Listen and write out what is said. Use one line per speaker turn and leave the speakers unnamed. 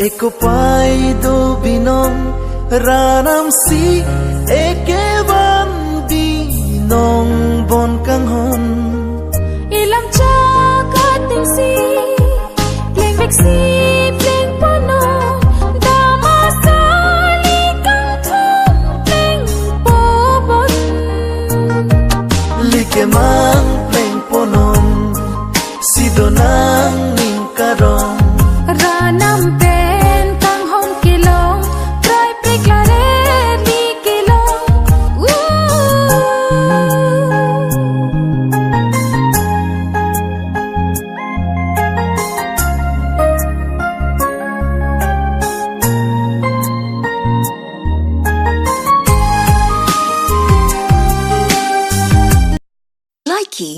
Eko pai do binong ranam si eke ban binong bon kang hon
ilam cha kating si pleng bek si pleng pono dama sali kang thong pleng pobon
like mang pleng ponon sidonang ning karong
ranam pen kang hom kilong try preklare li kilong
Likey